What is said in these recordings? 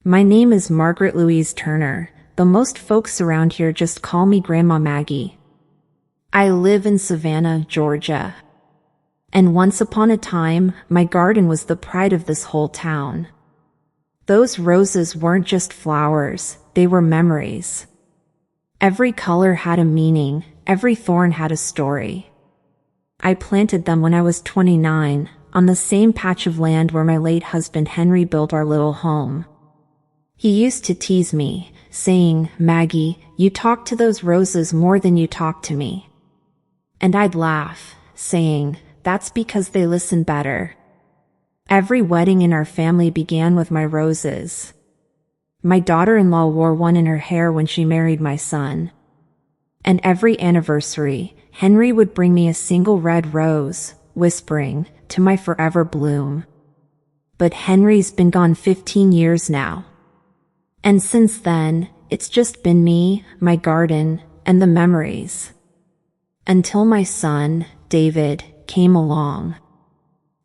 My name is Margaret Louise Turner, though most folks around here just call me Grandma Maggie. I live in Savannah, Georgia. And once upon a time, my garden was the pride of this whole town. Those roses weren't just flowers, they were memories. Every color had a meaning, every thorn had a story. I planted them when I was 29, on the same patch of land where my late husband Henry built our little home. He used to tease me, saying, "Maggie, you talk to those roses more than you talk to me." And I'd laugh, saying, "That's because they listen better." Every wedding in our family began with my roses. My daughter-in-law wore one in her hair when she married my son. And every anniversary, Henry would bring me a single red rose, whispering, "To my forever bloom." But Henry's been gone 15 years now. And since then, it's just been me, my garden, and the memories. Until my son, David, came along.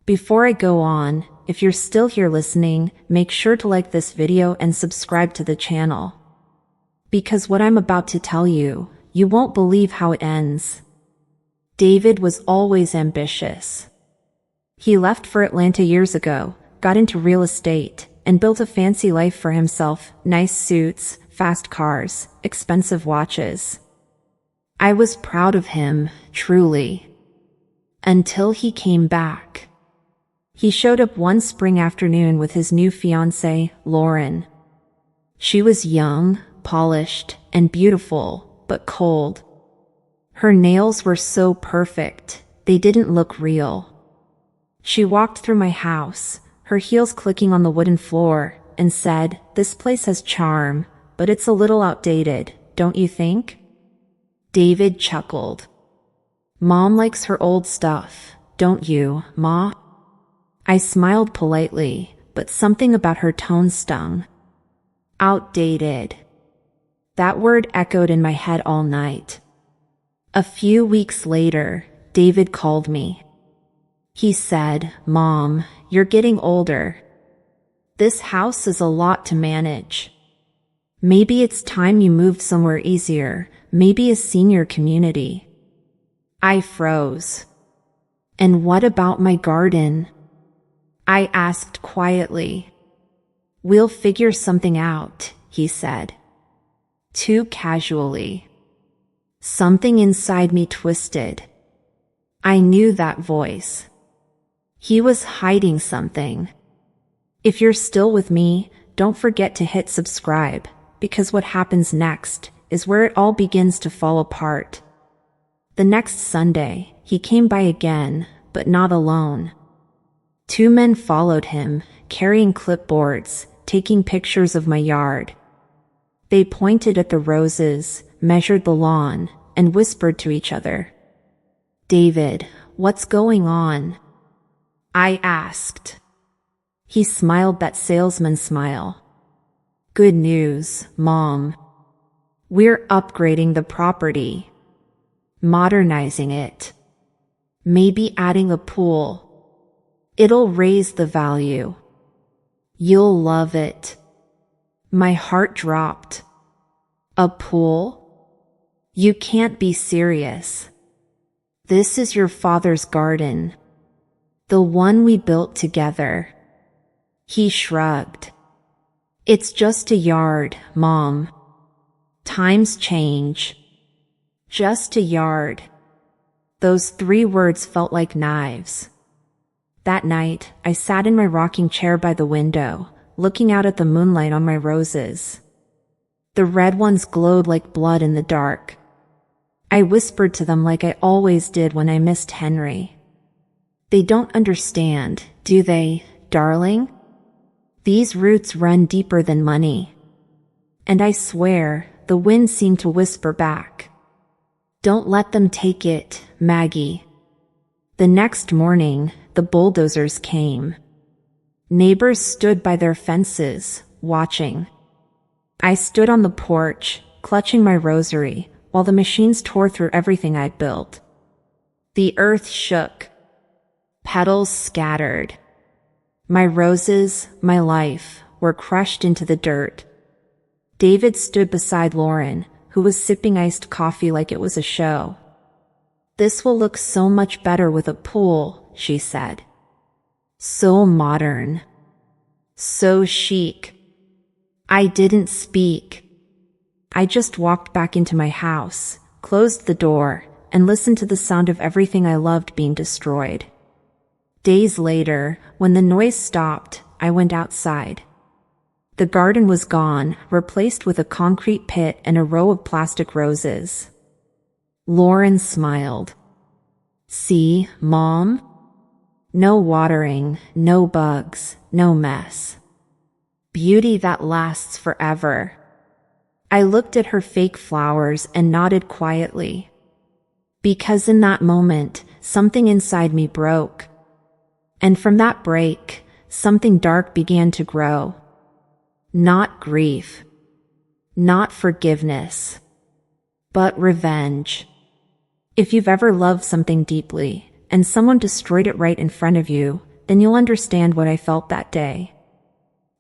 Before I go on, if you're still here listening, make sure to like this video and subscribe to the channel. Because what I'm about to tell you, you won't believe how it ends. David was always ambitious. He left for Atlanta years ago, got into real estate, and built a fancy life for himself, nice suits, fast cars, expensive watches. I was proud of him, truly. Until he came back. He showed up one spring afternoon with his new fiancée, Lauren. She was young, polished, and beautiful, but cold. Her nails were so perfect, they didn't look real. She walked through my house, her heels clicking on the wooden floor, and said, "This place has charm, but it's a little outdated, don't you think?" David chuckled. "Mom likes her old stuff, don't you, Ma?" I smiled politely, but something about her tone stung. Outdated. That word echoed in my head all night. A few weeks later, David called me. He said, "Mom, you're getting older. This house is a lot to manage. Maybe it's time you moved somewhere easier, maybe a senior community." I froze. "And what about my garden?" I asked quietly. "We'll figure something out," he said. Too casually. Something inside me twisted. I knew that voice. He was hiding something. If you're still with me, don't forget to hit subscribe, because what happens next is where it all begins to fall apart. The next Sunday, he came by again, but not alone. 2 men followed him, carrying clipboards, taking pictures of my yard. They pointed at the roses, measured the lawn, and whispered to each other. "David, what's going on?" I asked. He smiled that salesman smile. "Good news, Mom. We're upgrading the property. Modernizing it. Maybe adding a pool. It'll raise the value. You'll love it." My heart dropped. "A pool? You can't be serious. This is your father's garden. The one we built together." He shrugged. "It's just a yard, Mom. Times change. Just a yard." Those 3 words felt like knives. That night, I sat in my rocking chair by the window, looking out at the moonlight on my roses. The red ones glowed like blood in the dark. I whispered to them like I always did when I missed Henry. "They don't understand, do they, darling? These roots run deeper than money." And I swear, the wind seemed to whisper back, "Don't let them take it, Maggie." The next morning, the bulldozers came. Neighbors stood by their fences, watching. I stood on the porch, clutching my rosary, while the machines tore through everything I'd built. The earth shook. Petals scattered. My roses, my life, were crushed into the dirt. David stood beside Lauren, who was sipping iced coffee like it was a show. "This will look so much better with a pool," she said. "So modern. So chic." I didn't speak. I just walked back into my house, closed the door, and listened to the sound of everything I loved being destroyed. Days later, when the noise stopped, I went outside. The garden was gone, replaced with a concrete pit and a row of plastic roses. Lauren smiled. "See, Mom? No watering, no bugs, no mess. Beauty that lasts forever." I looked at her fake flowers and nodded quietly. Because in that moment, something inside me broke. And from that break, something dark began to grow. Not grief, not forgiveness, but revenge. If you've ever loved something deeply, and someone destroyed it right in front of you, then you'll understand what I felt that day.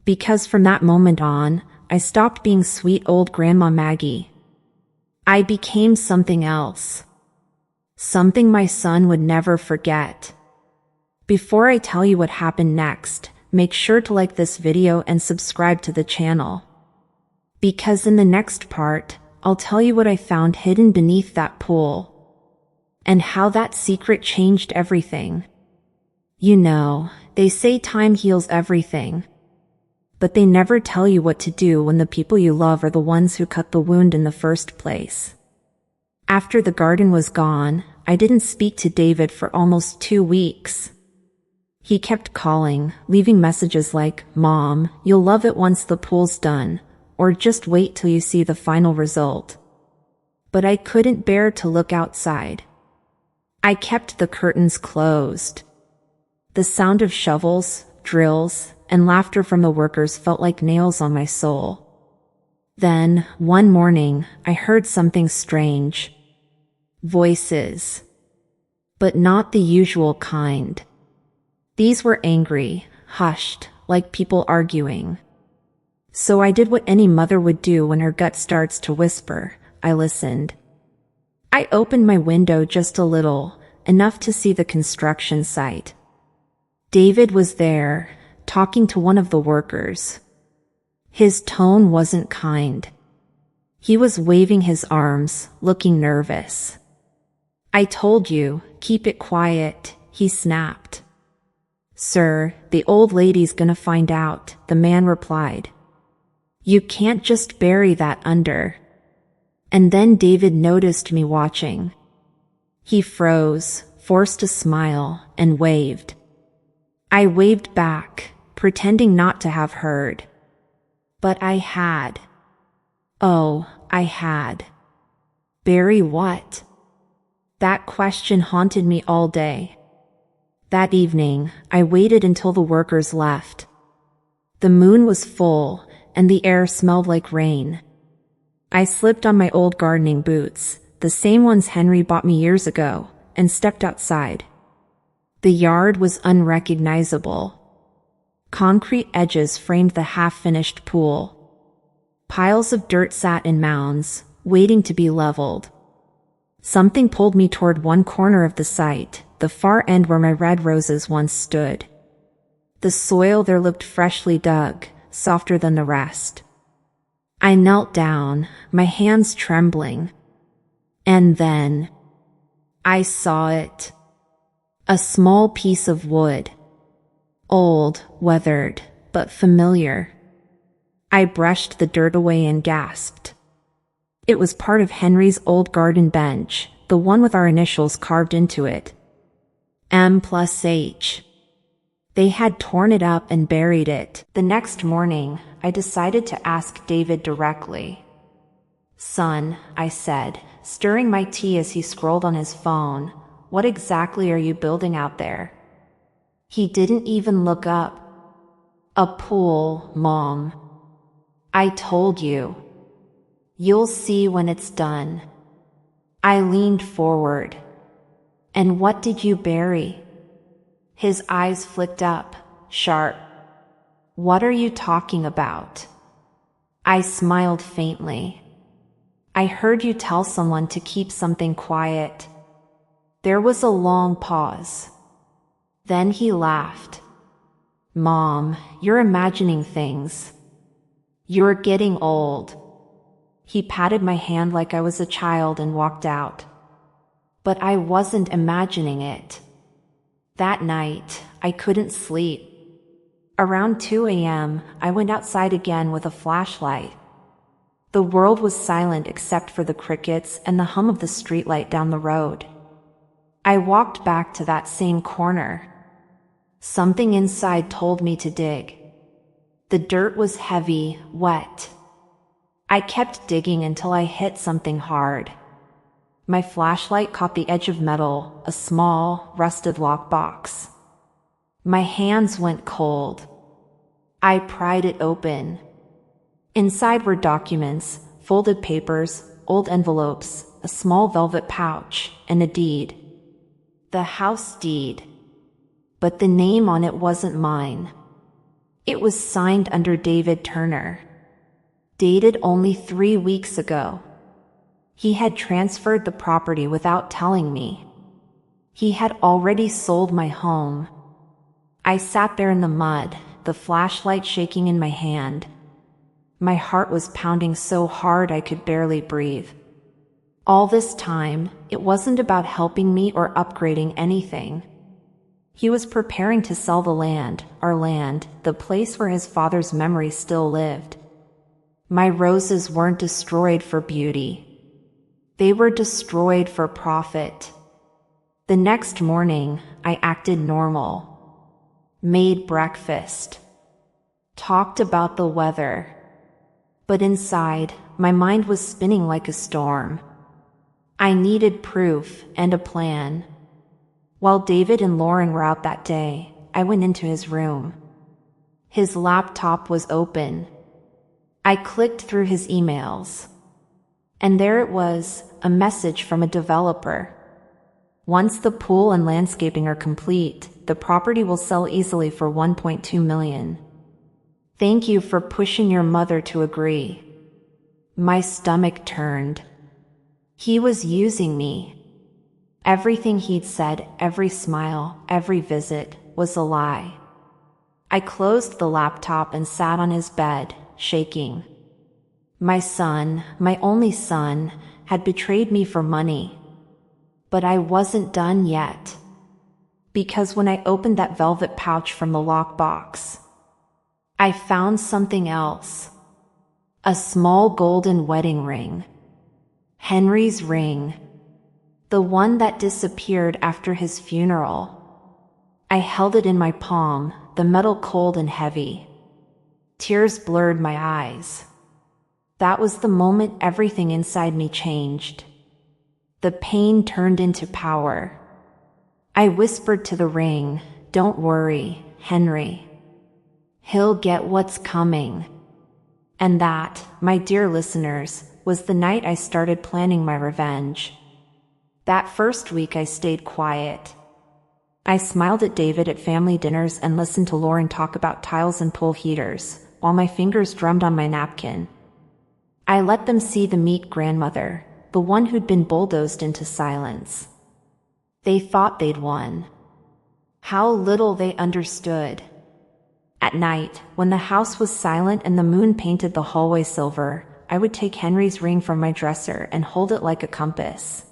Because from that moment on, I stopped being sweet old Grandma Maggie. I became something else. Something my son would never forget. Before I tell you what happened next, make sure to like this video and subscribe to the channel. Because in the next part, I'll tell you what I found hidden beneath that pool. And how that secret changed everything. You know, they say time heals everything. But they never tell you what to do when the people you love are the ones who cut the wound in the first place. After the garden was gone, I didn't speak to David for almost 2 weeks. He kept calling, leaving messages like, "Mom, you'll love it once the pool's done," or "Just wait till you see the final result." But I couldn't bear to look outside. I kept the curtains closed. The sound of shovels, drills, and laughter from the workers felt like nails on my soul. Then, one morning, I heard something strange. Voices. But not the usual kind. These were angry, hushed, like people arguing. So I did what any mother would do when her gut starts to whisper. I listened. I opened my window just a little, enough to see the construction site. David was there, talking to one of the workers. His tone wasn't kind. He was waving his arms, looking nervous. "I told you, keep it quiet," he snapped. "Sir, the old lady's gonna find out," the man replied. "You can't just bury that under." And then David noticed me watching. He froze, forced a smile, and waved. I waved back, pretending not to have heard. But I had. Oh, I had. Bury what? That question haunted me all day. That evening, I waited until the workers left. The moon was full, and the air smelled like rain. I slipped on my old gardening boots, the same ones Henry bought me years ago, and stepped outside. The yard was unrecognizable. Concrete edges framed the half-finished pool. Piles of dirt sat in mounds, waiting to be leveled. Something pulled me toward one corner of the site, the far end where my red roses once stood. The soil there looked freshly dug, softer than the rest. I knelt down, my hands trembling. And then I saw it. A small piece of wood. Old, weathered, but familiar. I brushed the dirt away and gasped. It was part of Henry's old garden bench, the one with our initials carved into it. M+H. They had torn it up and buried it. The next morning, I decided to ask David directly. "Son," I said, stirring my tea as he scrolled on his phone, "what exactly are you building out there?" He didn't even look up. "A pool, Mom. I told you. You'll see when it's done." I leaned forward. "And what did you bury?" His eyes flicked up, sharp. What are you talking about? I smiled faintly. I heard you tell someone to keep something quiet. There was a long pause. Then he laughed. Mom, you're imagining things. You're getting old. He patted my hand like I was a child and walked out. But I wasn't imagining it. That night, I couldn't sleep. Around 2 a.m., I went outside again with a flashlight. The world was silent except for the crickets and the hum of the streetlight down the road. I walked back to that same corner. Something inside told me to dig. The dirt was heavy, wet. I kept digging until I hit something hard. My flashlight caught the edge of metal, a small, rusted lockbox. My hands went cold. I pried it open. Inside were documents, folded papers, old envelopes, a small velvet pouch, and a deed. The house deed. But the name on it wasn't mine. It was signed under David Turner. Dated only 3 weeks ago. He had transferred the property without telling me. He had already sold my home. I sat there in the mud, the flashlight shaking in my hand. My heart was pounding so hard I could barely breathe. All this time, it wasn't about helping me or upgrading anything. He was preparing to sell the land, our land, the place where his father's memory still lived. My roses weren't destroyed for beauty. They were destroyed for profit. The next morning, I acted normal. Made breakfast. Talked about the weather. But inside, my mind was spinning like a storm. I needed proof and a plan. While David and Lauren were out that day, I went into his room. His laptop was open. I clicked through his emails. And there it was, a message from a developer. Once the pool and landscaping are complete, the property will sell easily for $1.2 million. Thank you for pushing your mother to agree. My stomach turned. He was using me. Everything he'd said, every smile, every visit, was a lie. I closed the laptop and sat on his bed, shaking. My son, my only son, had betrayed me for money. But I wasn't done yet. Because when I opened that velvet pouch from the lockbox, I found something else. A small golden wedding ring. Henry's ring. The one that disappeared after his funeral. I held it in my palm, the metal cold and heavy. Tears blurred my eyes. That was the moment everything inside me changed. The pain turned into power. I whispered to the ring, "Don't worry, Henry. He'll get what's coming." And that, my dear listeners, was the night I started planning my revenge. That first week I stayed quiet. I smiled at David at family dinners and listened to Lauren talk about tiles and pool heaters, while my fingers drummed on my napkin. I let them see the meek grandmother, the one who'd been bulldozed into silence. They thought they'd won. How little they understood. At night, when the house was silent and the moon painted the hallway silver, I would take Henry's ring from my dresser and hold it like a compass.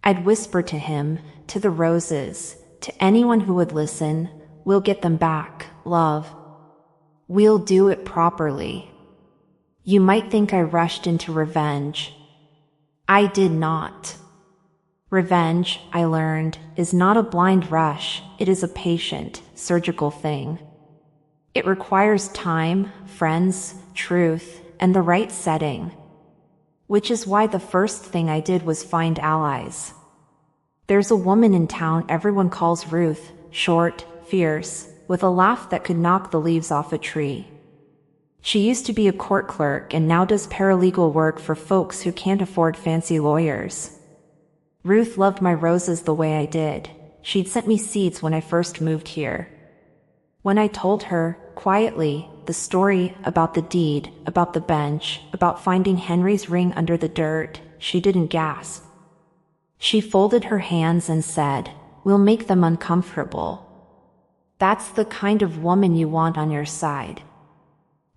I'd whisper to him, to the roses, to anyone who would listen, "We'll get them back, love. We'll do it properly." You might think I rushed into revenge. I did not. Revenge, I learned, is not a blind rush, it is a patient, surgical thing. It requires time, friends, truth, and the right setting. Which is why the first thing I did was find allies. There's a woman in town everyone calls Ruth, short, fierce, with a laugh that could knock the leaves off a tree. She used to be a court clerk and now does paralegal work for folks who can't afford fancy lawyers. Ruth loved my roses the way I did. She'd sent me seeds when I first moved here. When I told her, Quietly, the story about the deed, about the bench, about finding Henry's ring under the dirt, she didn't gasp. She folded her hands and said, "We'll make them uncomfortable." That's the kind of woman you want on your side.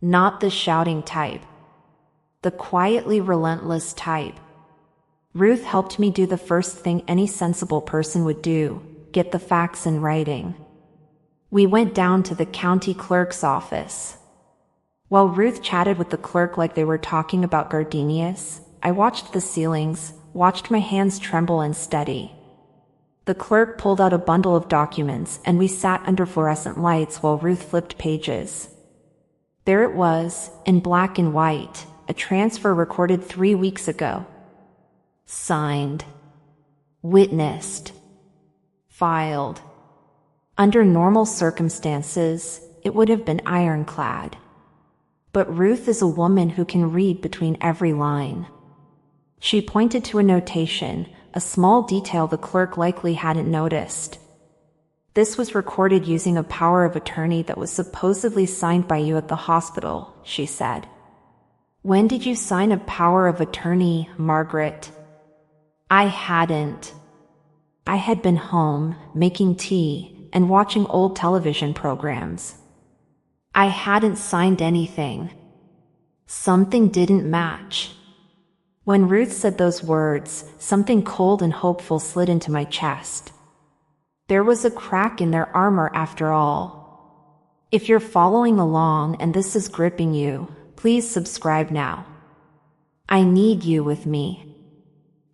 Not the shouting type. The quietly relentless type. Ruth helped me do the first thing any sensible person would do, get the facts in writing. We went down to the county clerk's office. While Ruth chatted with the clerk like they were talking about gardenias, I watched the ceilings, watched my hands tremble and steady. The clerk pulled out a bundle of documents and we sat under fluorescent lights while Ruth flipped pages. There it was, in black and white, a transfer recorded 3 weeks ago. Signed. Witnessed. Filed. Under normal circumstances, it would have been ironclad. But Ruth is a woman who can read between every line. She pointed to a notation, a small detail the clerk likely hadn't noticed. This was recorded using a power of attorney that was supposedly signed by you at the hospital, she said. When did you sign a power of attorney, Margaret? I hadn't. I had been home, making tea, and watching old television programs. I hadn't signed anything. Something didn't match. When Ruth said those words, something cold and hopeful slid into my chest. There was a crack in their armor after all. If you're following along and this is gripping you, please subscribe now. I need you with me.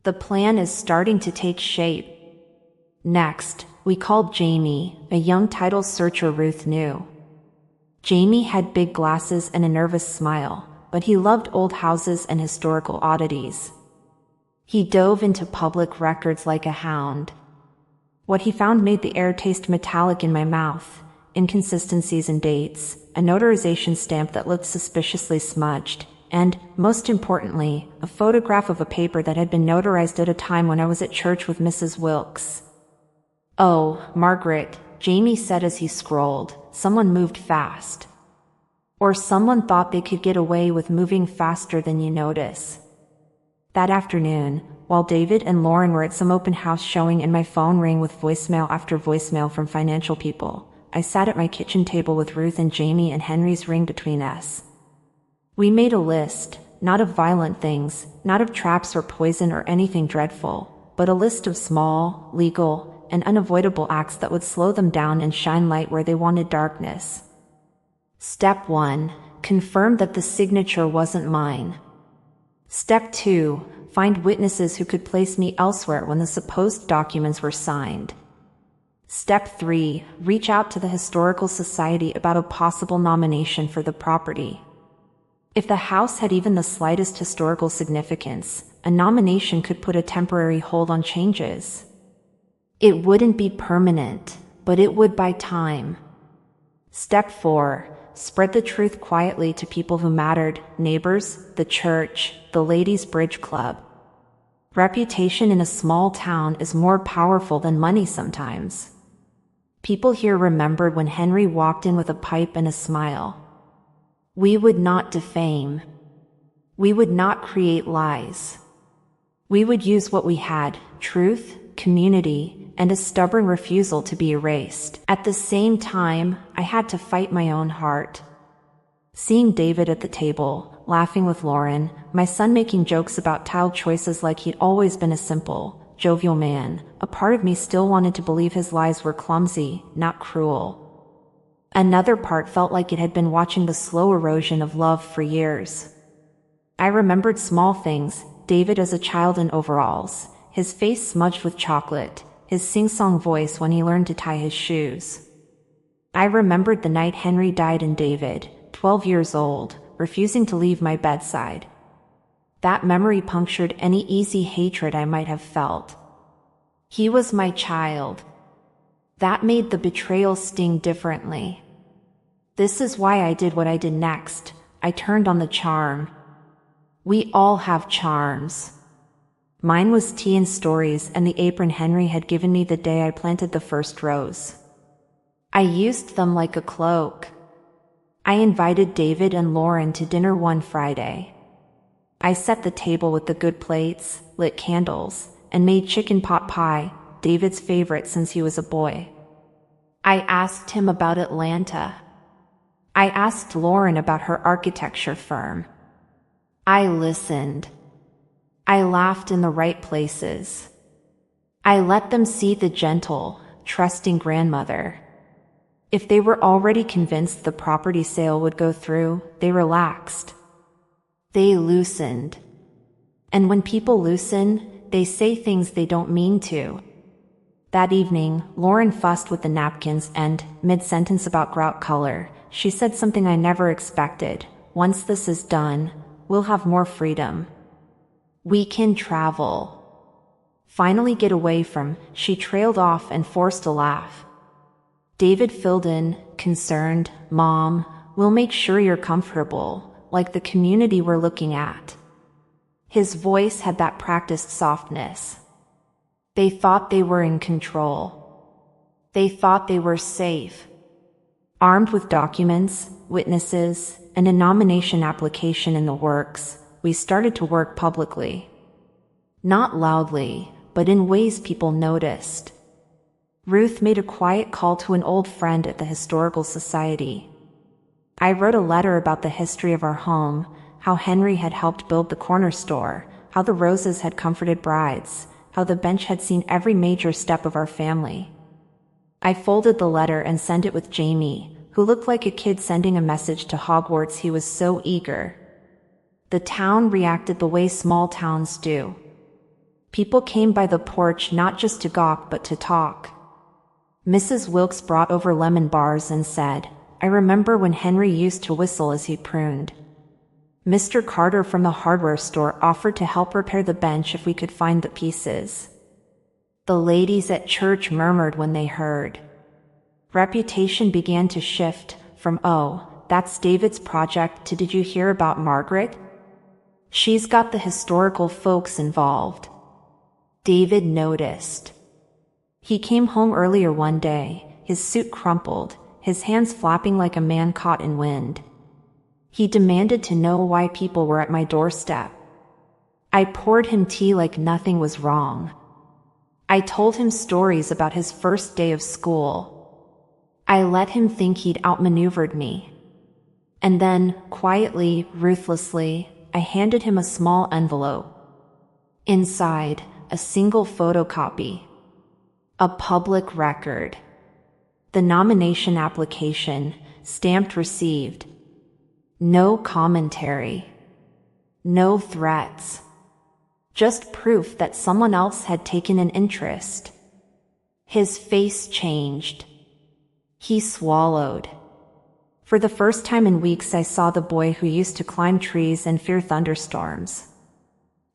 The plan is starting to take shape. Next, we called Jamie, a young title searcher Ruth knew. Jamie had big glasses and a nervous smile, but he loved old houses and historical oddities. He dove into public records like a hound. What he found made the air taste metallic in my mouth, inconsistencies in dates, a notarization stamp that looked suspiciously smudged, and, most importantly, a photograph of a paper that had been notarized at a time when I was at church with Mrs. Wilkes. "Oh, Margaret," Jamie said as he scrolled, "someone moved fast. Or someone thought they could get away with moving faster than you notice." That afternoon, while David and Lauren were at some open house showing and my phone rang with voicemail after voicemail from financial people, I sat at my kitchen table with Ruth and Jamie and Henry's ring between us. We made a list, not of violent things, not of traps or poison or anything dreadful, but a list of small, legal, and unavoidable acts that would slow them down and shine light where they wanted darkness. Step 1. Confirm that the signature wasn't mine. Step 2. Find witnesses who could place me elsewhere when the supposed documents were signed. Step 3. Reach out to the Historical Society about a possible nomination for the property. If the house had even the slightest historical significance, a nomination could put a temporary hold on changes. It wouldn't be permanent, but it would buy time. Step 4. Spread the truth quietly to people who mattered, neighbors, the church, the Ladies' Bridge Club. Reputation in a small town is more powerful than money sometimes. People here remembered when Henry walked in with a pipe and a smile. We would not defame. We would not create lies. We would use what we had, truth, community, and a stubborn refusal to be erased. At the same time, I had to fight my own heart. Seeing David at the table, laughing with Lauren, my son making jokes about tile choices like he'd always been a simple, jovial man, a part of me still wanted to believe his lies were clumsy, not cruel. Another part felt like it had been watching the slow erosion of love for years. I remembered small things, David as a child in overalls, his face smudged with chocolate, his sing-song voice when he learned to tie his shoes. I remembered the night Henry died and David, 12 years old, refusing to leave my bedside. That memory punctured any easy hatred I might have felt. He was my child. That made the betrayal sting differently. This is why I did what I did next. I turned on the charm. We all have charms. Mine was tea and stories and the apron Henry had given me the day I planted the first rose. I used them like a cloak. I invited David and Lauren to dinner one Friday. I set the table with the good plates, lit candles, and made chicken pot pie, David's favorite since he was a boy. I asked him about Atlanta. I asked Lauren about her architecture firm. I listened. I laughed in the right places. I let them see the gentle, trusting grandmother. If they were already convinced the property sale would go through, they relaxed. They loosened. And when people loosen, they say things they don't mean to. That evening, Lauren fussed with the napkins and, mid-sentence about grout color, she said something I never expected. Once this is done, we'll have more freedom. We can travel. Finally get away from, she trailed off and forced a laugh. David filled in, concerned, Mom, we'll make sure you're comfortable, like the community we're looking at. His voice had that practiced softness. They thought they were in control. They thought they were safe. Armed with documents, witnesses, and a nomination application in the works, we started to work publicly. Not loudly, but in ways people noticed. Ruth made a quiet call to an old friend at the Historical Society. I wrote a letter about the history of our home, how Henry had helped build the corner store, how the roses had comforted brides, how the bench had seen every major step of our family. I folded the letter and sent it with Jamie, who looked like a kid sending a message to Hogwarts. He was so eager. The town reacted the way small towns do. People came by the porch not just to gawk but to talk. Mrs. Wilkes brought over lemon bars and said, I remember when Henry used to whistle as he pruned. Mr. Carter from the hardware store offered to help repair the bench if we could find the pieces. The ladies at church murmured when they heard. Reputation began to shift from, oh, that's David's project, to did you hear about Margaret? She's got the historical folks involved. David noticed. He came home earlier one day, his suit crumpled, his hands flapping like a man caught in wind. He demanded to know why people were at my doorstep. I poured him tea like nothing was wrong. I told him stories about his first day of school. I let him think he'd outmaneuvered me. And then, quietly, ruthlessly, I handed him a small envelope. Inside, a single photocopy. A public record. The nomination application, stamped received. No commentary. No threats. Just proof that someone else had taken an interest. His face changed. He swallowed. For the first time in weeks I saw the boy who used to climb trees and fear thunderstorms.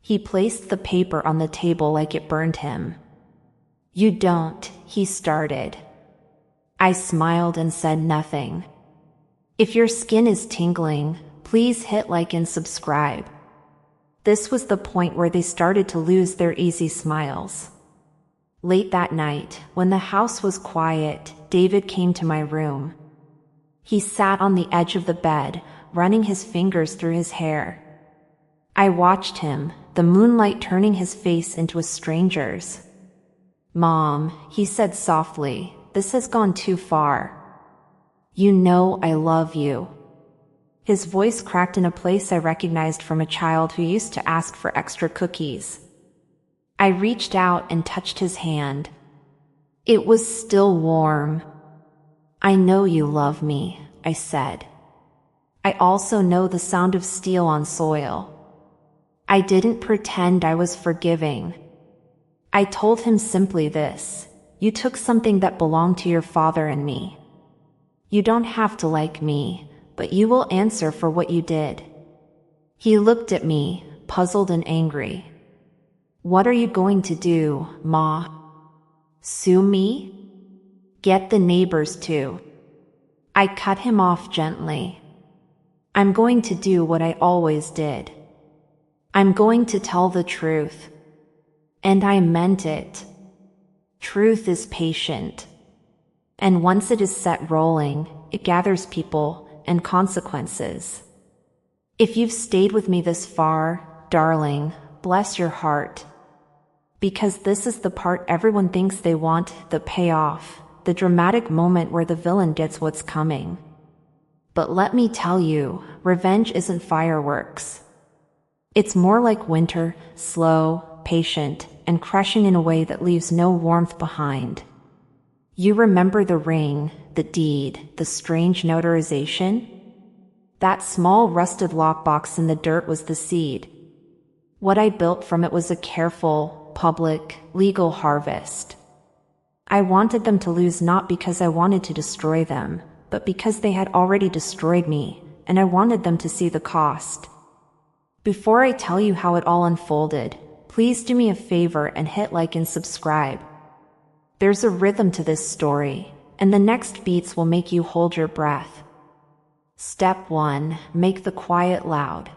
He placed the paper on the table like it burned him. You don't, he started. I smiled and said nothing. If your skin is tingling, please hit like and subscribe. This was the point where they started to lose their easy smiles. Late that night, when the house was quiet, David came to my room. He sat on the edge of the bed, running his fingers through his hair. I watched him, the moonlight turning his face into a stranger's. Mom, he said softly, this has gone too far. You know I love you. His voice cracked in a place I recognized from a child who used to ask for extra cookies. I reached out and touched his hand. It was still warm. I know you love me, I said. I also know the sound of steel on soil. I didn't pretend I was forgiving. I told him simply this: you took something that belonged to your father and me. You don't have to like me, but you will answer for what you did. He looked at me, puzzled and angry. What are you going to do, Ma? Sue me? Get the neighbors too. I cut him off gently. I'm going to do what I always did. I'm going to tell the truth. And I meant it. Truth is patient. And once it is set rolling, it gathers people, and consequences. If you've stayed with me this far, darling, bless your heart. Because this is the part everyone thinks they want, the payoff, the dramatic moment where the villain gets what's coming. But let me tell you, revenge isn't fireworks. It's more like winter, slow, patient, and crushing in a way that leaves no warmth behind. You remember the ring, the deed, the strange notarization? That small rusted lockbox in the dirt was the seed. What I built from it was a careful, public, legal harvest. I wanted them to lose not because I wanted to destroy them, but because they had already destroyed me, and I wanted them to see the cost. Before I tell you how it all unfolded, please do me a favor and hit like and subscribe. There's a rhythm to this story, and the next beats will make you hold your breath. Step 1. Make the quiet loud.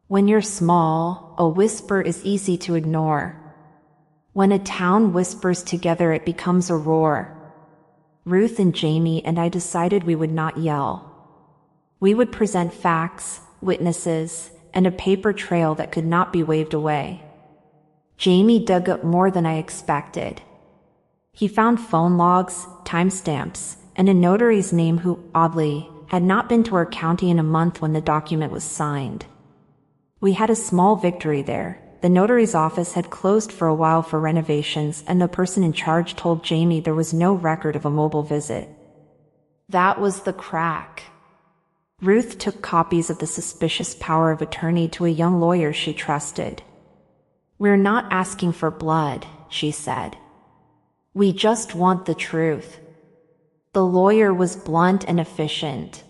When you're small, a whisper is easy to ignore. When a town whispers together, it becomes a roar. Ruth and Jamie and I decided we would not yell. We would present facts, witnesses, and a paper trail that could not be waved away. Jamie dug up more than I expected. He found phone logs, timestamps, and a notary's name who, oddly, had not been to our county in a month when the document was signed. We had a small victory there. The notary's office had closed for a while for renovations, and the person in charge told Jamie there was no record of a mobile visit. That was the crack. Ruth took copies of the suspicious power of attorney to a young lawyer she trusted. "We're not asking for blood," she said. "We just want the truth." The lawyer was blunt and efficient.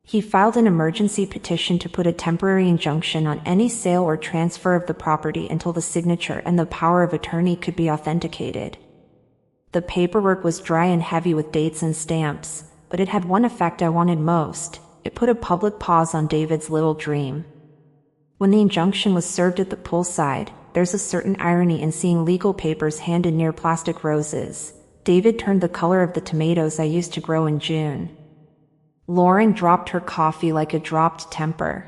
He filed an emergency petition to put a temporary injunction on any sale or transfer of the property until the signature and the power of attorney could be authenticated. The paperwork was dry and heavy with dates and stamps, but it had one effect I wanted most. It put a public pause on David's little dream. When the injunction was served at the poolside, there's a certain irony in seeing legal papers handed near plastic roses. David turned the color of the tomatoes I used to grow in June. Lauren dropped her coffee like a dropped temper.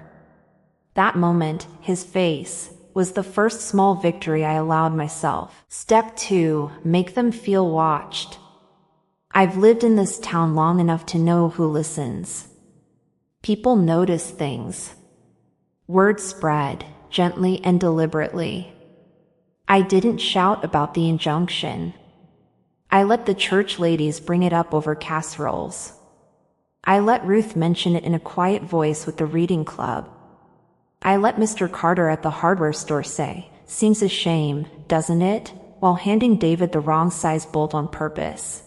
That moment, his face, was the first small victory I allowed myself. Step 2. Make them feel watched. I've lived in this town long enough to know who listens. People notice things. Word spread, gently and deliberately. I didn't shout about the injunction. I let the church ladies bring it up over casseroles. I let Ruth mention it in a quiet voice with the reading club. I let Mr. Carter at the hardware store say, "Seems a shame, doesn't it?" while handing David the wrong size bolt on purpose.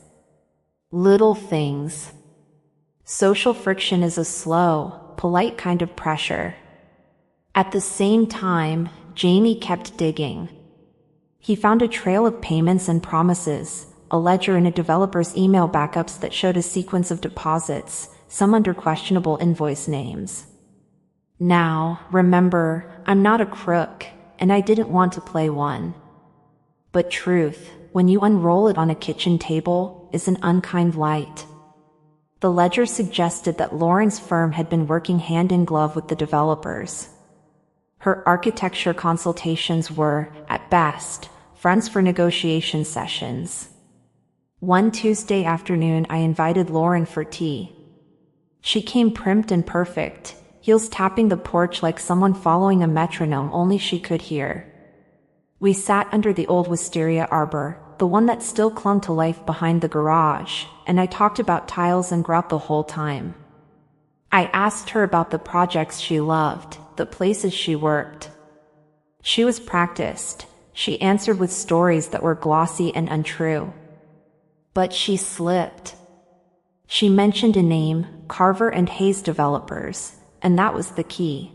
Little things. Social friction is a slow, polite kind of pressure. At the same time, Jamie kept digging. He found a trail of payments and promises, a ledger in a developer's email backups that showed a sequence of deposits, some under questionable invoice names. Now, remember, I'm not a crook, and I didn't want to play one. But truth, when you unroll it on a kitchen table, is an unkind light. The ledger suggested that Lauren's firm had been working hand in glove with the developers. Her architecture consultations were, at best, fronts for negotiation sessions. One Tuesday afternoon, I invited Lauren for tea. She came primed and perfect, heels tapping the porch like someone following a metronome only she could hear. We sat under the old wisteria arbor, the one that still clung to life behind the garage, and I talked about tiles and grout the whole time. I asked her about the projects she loved, the places she worked. She was practiced. She answered with stories that were glossy and untrue. But she slipped. She mentioned a name, Carver and Hayes Developers, and that was the key.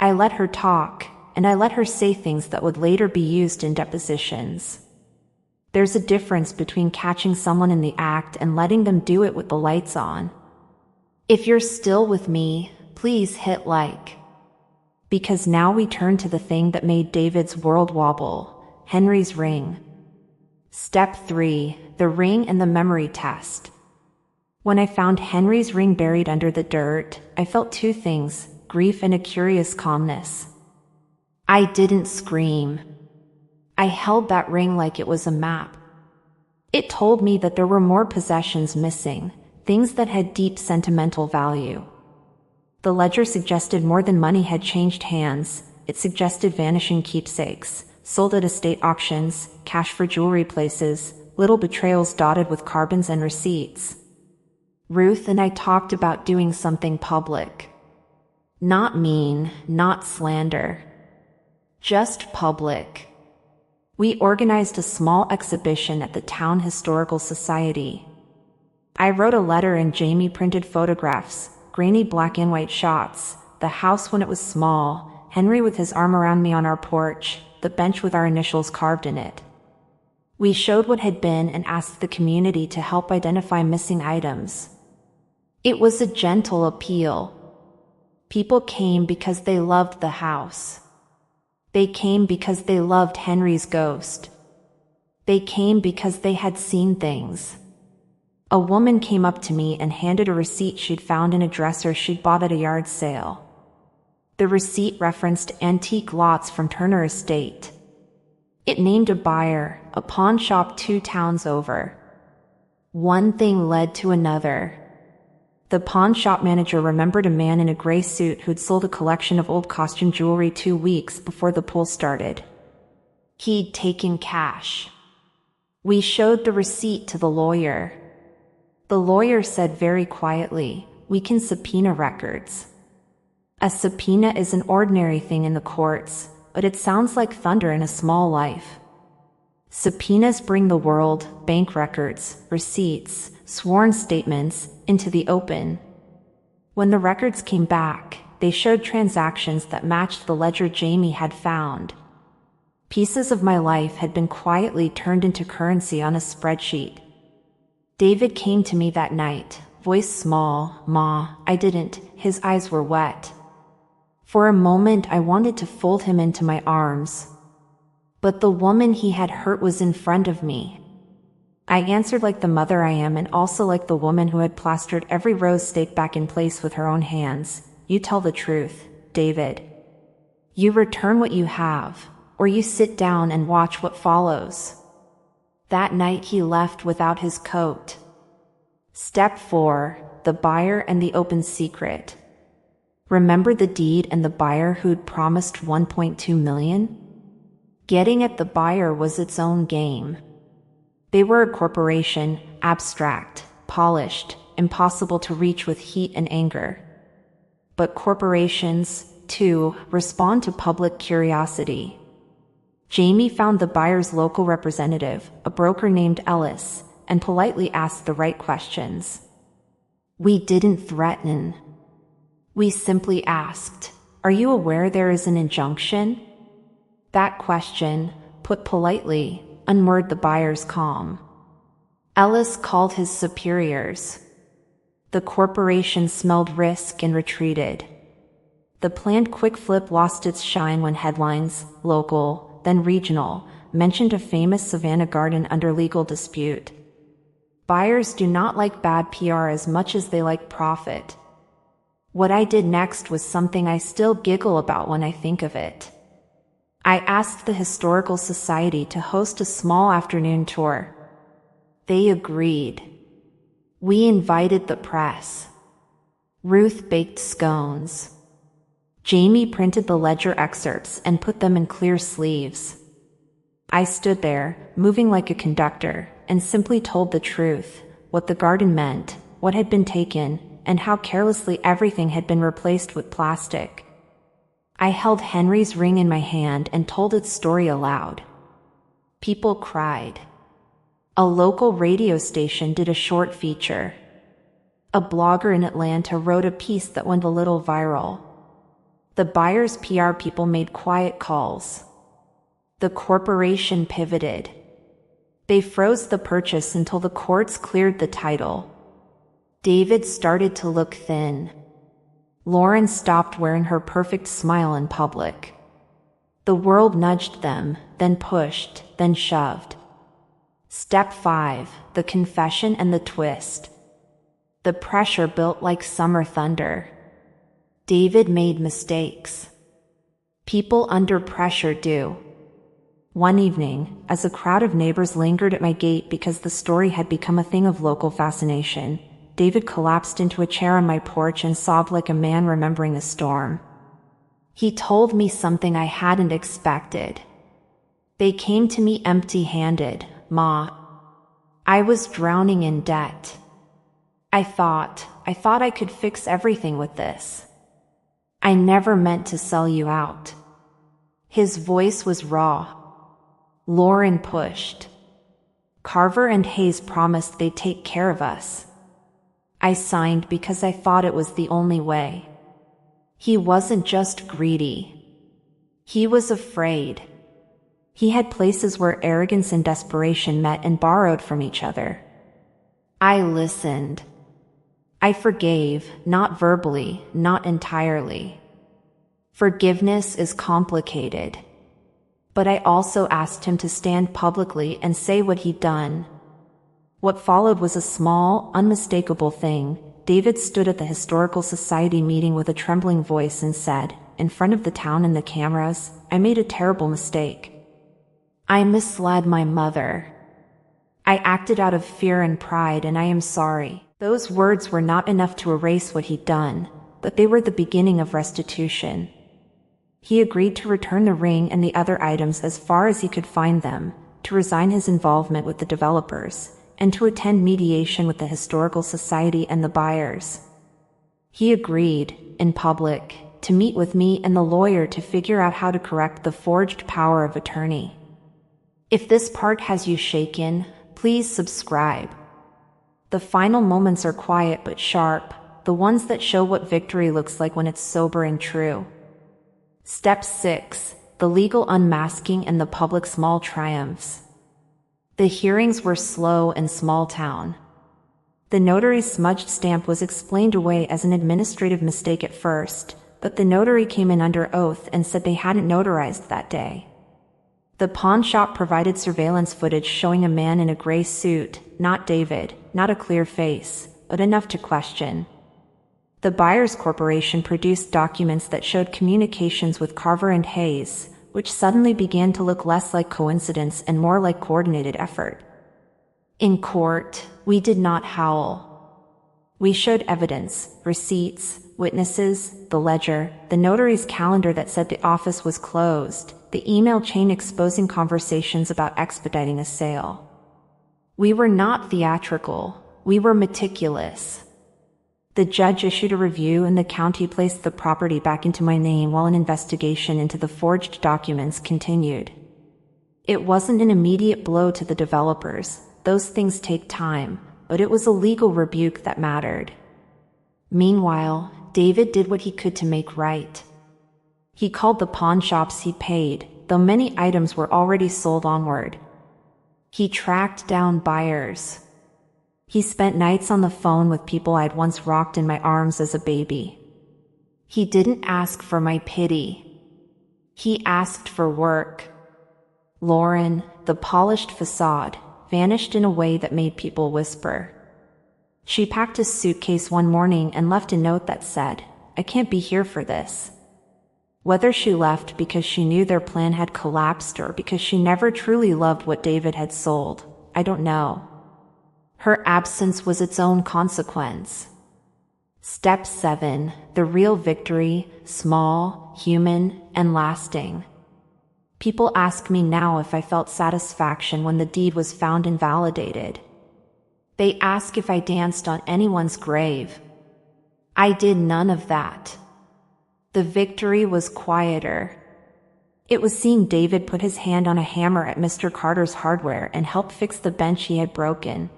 I let her talk, and I let her say things that would later be used in depositions. There's a difference between catching someone in the act and letting them do it with the lights on. If you're still with me, please hit like. Because now we turn to the thing that made David's world wobble, Henry's ring. Step 3. The ring and the memory test. When I found Henry's ring buried under the dirt, I felt two things, grief and a curious calmness. I didn't scream. I held that ring like it was a map. It told me that there were more possessions missing, things that had deep sentimental value. The ledger suggested more than money had changed hands. It suggested vanishing keepsakes, sold at estate auctions, cash for jewelry places, little betrayals dotted with carbons and receipts. Ruth and I talked about doing something public. Not mean, not slander. Just public. We organized a small exhibition at the Town Historical Society. I wrote a letter and Jamie printed photographs, grainy black and white shots, the house when it was small, Henry with his arm around me on our porch, the bench with our initials carved in it. We showed what had been and asked the community to help identify missing items. It was a gentle appeal. People came because they loved the house. They came because they loved Henry's ghost. They came because they had seen things. A woman came up to me and handed a receipt she'd found in a dresser she'd bought at a yard sale. The receipt referenced antique lots from Turner Estate. It named a buyer, a pawn shop 2 towns over. One thing led to another. The pawn shop manager remembered a man in a gray suit who'd sold a collection of old costume jewelry 2 weeks before the pull started. He'd taken cash. We showed the receipt to the lawyer. The lawyer said very quietly, "We can subpoena records." A subpoena is an ordinary thing in the courts, but it sounds like thunder in a small life. Subpoenas bring the world, bank records, receipts, sworn statements, into the open. When the records came back, they showed transactions that matched the ledger Jamie had found. Pieces of my life had been quietly turned into currency on a spreadsheet. David came to me that night, voice small, "Ma, I didn't," his eyes were wet. For a moment I wanted to fold him into my arms. But the woman he had hurt was in front of me. I answered like the mother I am and also like the woman who had plastered every rose stake back in place with her own hands. "You tell the truth, David. You return what you have, or you sit down and watch what follows." That night he left without his coat. Step 4, the buyer and the open secret. Remember the deed and the buyer who'd promised $1.2 million? Getting at the buyer was its own game. They were a corporation, abstract, polished, impossible to reach with heat and anger. But corporations, too, respond to public curiosity. Jamie found the buyer's local representative, a broker named Ellis, and politely asked the right questions. We didn't threaten. We simply asked, "Are you aware there is an injunction?" That question, put politely, unmoored the buyer's calm. Ellis called his superiors. The corporation smelled risk and retreated. The planned quick flip lost its shine when headlines, local, then regional, mentioned a famous Savannah garden under legal dispute. Buyers do not like bad PR as much as they like profit. What I did next was something I still giggle about when I think of it. I asked the Historical Society to host a small afternoon tour. They agreed. We invited the press. Ruth baked scones. Jamie printed the ledger excerpts and put them in clear sleeves. I stood there, moving like a conductor, and simply told the truth, what the garden meant, what had been taken, and how carelessly everything had been replaced with plastic. I held Henry's ring in my hand and told its story aloud. People cried. A local radio station did a short feature. A blogger in Atlanta wrote a piece that went a little viral. The buyer's PR people made quiet calls. The corporation pivoted. They froze the purchase until the courts cleared the title. David started to look thin. Lauren stopped wearing her perfect smile in public. The world nudged them, then pushed, then shoved. Step 5, the confession and the twist. The pressure built like summer thunder. David made mistakes. People under pressure do. One evening, as a crowd of neighbors lingered at my gate because the story had become a thing of local fascination, David collapsed into a chair on my porch and sobbed like a man remembering a storm. He told me something I hadn't expected. They came to me empty-handed, Ma. I was drowning in debt. I thought I could fix everything with this. I never meant to sell you out. His voice was raw. Lauren pushed. Carver and Hayes promised they'd take care of us. I signed because I thought it was the only way. He wasn't just greedy. He was afraid. He had places where arrogance and desperation met and borrowed from each other. I listened. I forgave, not verbally, not entirely. Forgiveness is complicated. But I also asked him to stand publicly and say what he'd done. What followed was a small, unmistakable thing. David stood at the Historical Society meeting with a trembling voice and said, in front of the town and the cameras, I made a terrible mistake. I misled my mother. I acted out of fear and pride, and I am sorry. Those words were not enough to erase what he'd done, but they were the beginning of restitution. He agreed to return the ring and the other items as far as he could find them, to resign his involvement with the developers, and to attend mediation with the Historical Society and the buyers. He agreed, in public, to meet with me and the lawyer to figure out how to correct the forged power of attorney. If this part has you shaken, please subscribe. The final moments are quiet but sharp, the ones that show what victory looks like when it's sober and true. Step 6. The legal unmasking and the public small triumphs. The hearings were slow and small town. The notary's smudged stamp was explained away as an administrative mistake at first, but the notary came in under oath and said they hadn't notarized that day. The pawn shop provided surveillance footage showing a man in a gray suit, not David, not a clear face, but enough to question. The Buyers Corporation produced documents that showed communications with Carver and Hayes, which suddenly began to look less like coincidence and more like coordinated effort. In court, we did not howl. We showed evidence, receipts, witnesses, the ledger, the notary's calendar that said the office was closed, the email chain exposing conversations about expediting a sale. We were not theatrical, we were meticulous. The judge issued a review and the county placed the property back into my name while an investigation into the forged documents continued. It wasn't an immediate blow to the developers, those things take time, but it was a legal rebuke that mattered. Meanwhile, David did what he could to make right. He called the pawn shops he paid, though many items were already sold onward. He tracked down buyers. He spent nights on the phone with people I'd once rocked in my arms as a baby. He didn't ask for my pity. He asked for work. Lauren, the polished facade, vanished in a way that made people whisper. She packed a suitcase one morning and left a note that said, I can't be here for this. Whether she left because she knew their plan had collapsed or because she never truly loved what David had sold, I don't know. Her absence was its own consequence. Step 7. The real victory, small, human, and lasting. People ask me now if I felt satisfaction when the deed was found and validated. They ask if I danced on anyone's grave. I did none of that. The victory was quieter. It was seeing David put his hand on a hammer at Mr. Carter's hardware and help fix the bench he had broken.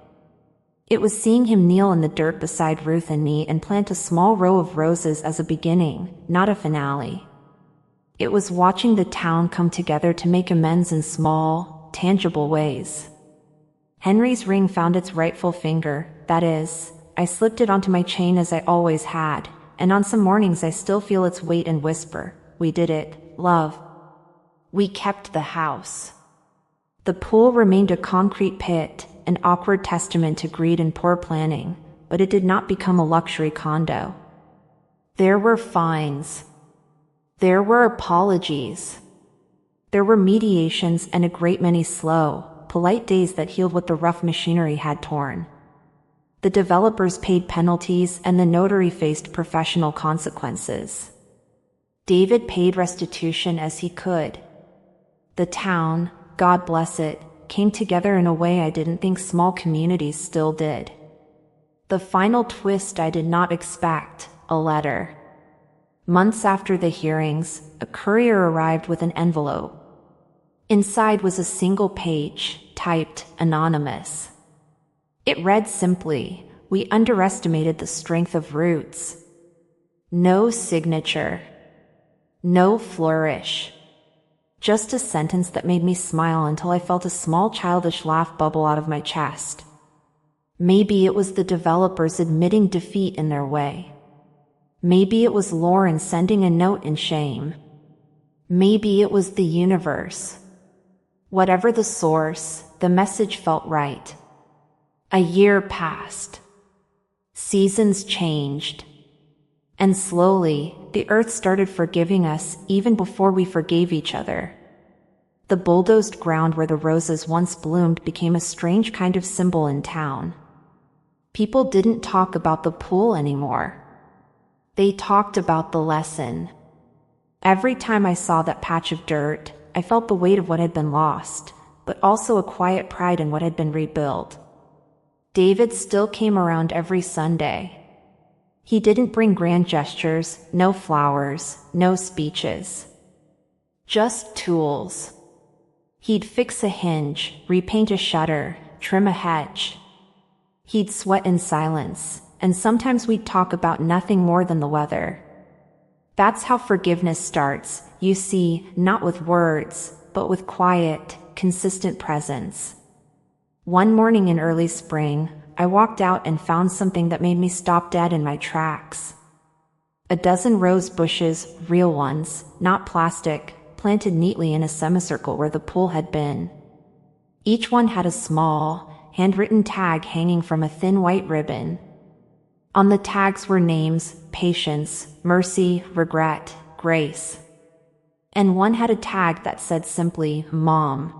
It was seeing him kneel in the dirt beside Ruth and me and plant a small row of roses as a beginning, not a finale. It was watching the town come together to make amends in small, tangible ways. Henry's ring found its rightful finger, that is, I slipped it onto my chain as I always had, and on some mornings I still feel its weight and whisper, we did it, love. We kept the house. The pool remained a concrete pit, an awkward testament to greed and poor planning, but it did not become a luxury condo. There were fines. There were apologies. There were mediations and a great many slow, polite days that healed what the rough machinery had torn. The developers paid penalties and the notary faced professional consequences. David paid restitution as he could. The town, God bless it, came together in a way I didn't think small communities still did. The final twist I did not expect, a letter. Months after the hearings, a courier arrived with an envelope. Inside was a single page, typed anonymous. It read simply, "We underestimated the strength of roots." No signature. No flourish. Just a sentence that made me smile until I felt a small childish laugh bubble out of my chest. Maybe it was the developers admitting defeat in their way. Maybe it was Lauren sending a note in shame. Maybe it was the universe. Whatever the source, the message felt right. A year passed. Seasons changed. And slowly, the earth started forgiving us even before we forgave each other. The bulldozed ground where the roses once bloomed became a strange kind of symbol in town. People didn't talk about the pool anymore. They talked about the lesson. Every time I saw that patch of dirt, I felt the weight of what had been lost, but also a quiet pride in what had been rebuilt. David still came around every Sunday. He didn't bring grand gestures, no flowers, no speeches. Just tools. He'd fix a hinge, repaint a shutter, trim a hedge. He'd sweat in silence, and sometimes we'd talk about nothing more than the weather. That's how forgiveness starts, you see, not with words, but with quiet, consistent presence. One morning in early spring, I walked out and found something that made me stop dead in my tracks. A dozen rose bushes, real ones, not plastic, planted neatly in a semicircle where the pool had been. Each one had a small, handwritten tag hanging from a thin white ribbon. On the tags were names, patience, mercy, regret, grace. And one had a tag that said simply, Mom.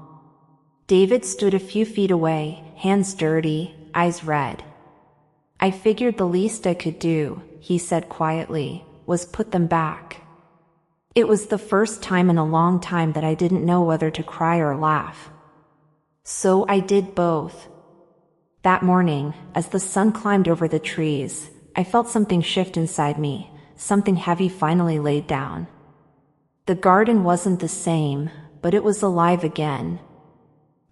David stood a few feet away, hands dirty, eyes red. I figured the least I could do, he said quietly, was put them back. It was the first time in a long time that I didn't know whether to cry or laugh. So I did both. That morning, as the sun climbed over the trees, I felt something shift inside me, something heavy finally laid down. The garden wasn't the same, but it was alive again.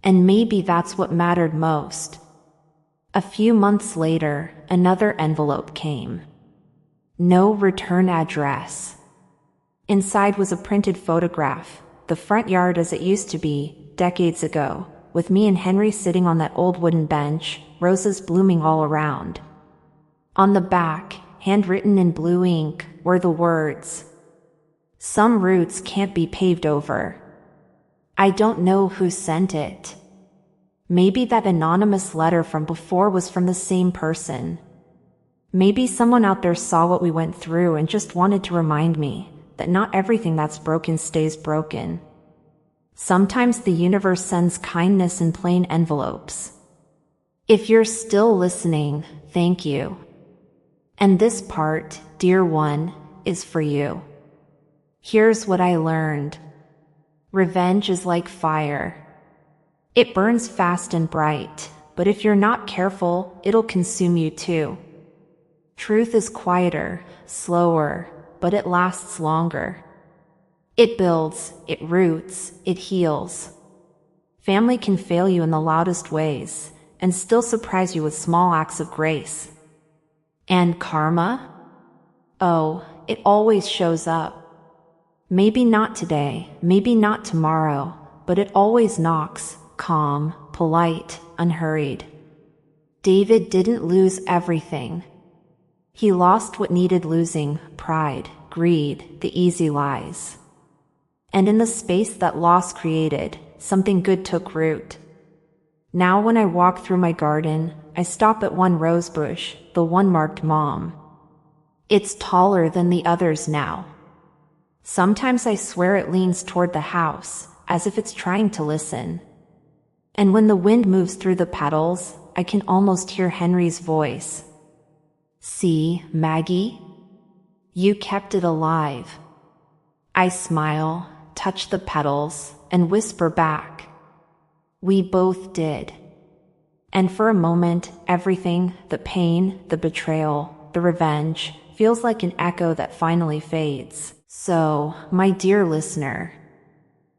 And maybe that's what mattered most. A few months later, another envelope came. No return address. Inside was a printed photograph, the front yard as it used to be, decades ago, with me and Henry sitting on that old wooden bench, roses blooming all around. On the back, handwritten in blue ink, were the words, "Some roots can't be paved over." I don't know who sent it. Maybe that anonymous letter from before was from the same person. Maybe someone out there saw what we went through and just wanted to remind me that not everything that's broken stays broken. Sometimes the universe sends kindness in plain envelopes. If you're still listening, thank you. And this part, dear one, is for you. Here's what I learned. Revenge is like fire. It burns fast and bright, but if you're not careful, it'll consume you too. Truth is quieter, slower, but it lasts longer. It builds, it roots, it heals. Family can fail you in the loudest ways, and still surprise you with small acts of grace. And karma? Oh, it always shows up. Maybe not today, maybe not tomorrow, but it always knocks, calm, polite, unhurried. David didn't lose everything. He lost what needed losing, pride, greed, the easy lies. And in the space that loss created, something good took root. Now when I walk through my garden, I stop at one rose bush, the one marked Mom. It's taller than the others now. Sometimes I swear it leans toward the house, as if it's trying to listen. And when the wind moves through the petals, I can almost hear Henry's voice. See, Maggie? You kept it alive. I smile, touch the petals, and whisper back. We both did. And for a moment, everything, the pain, the betrayal, the revenge, feels like an echo that finally fades. So, my dear listener,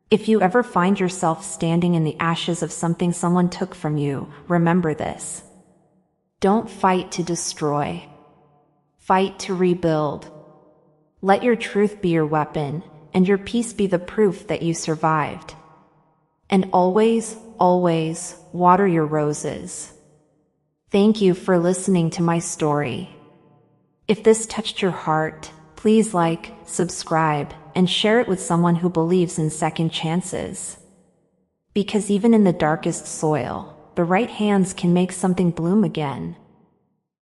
if you ever find yourself standing in the ashes of something someone took from you, remember this. Don't fight to destroy. Fight to rebuild. Let your truth be your weapon, and your peace be the proof that you survived. And always, always water your roses. Thank you for listening to my story. If this touched your heart, please like, subscribe, and share it with someone who believes in second chances. Because even in the darkest soil, the right hands can make something bloom again.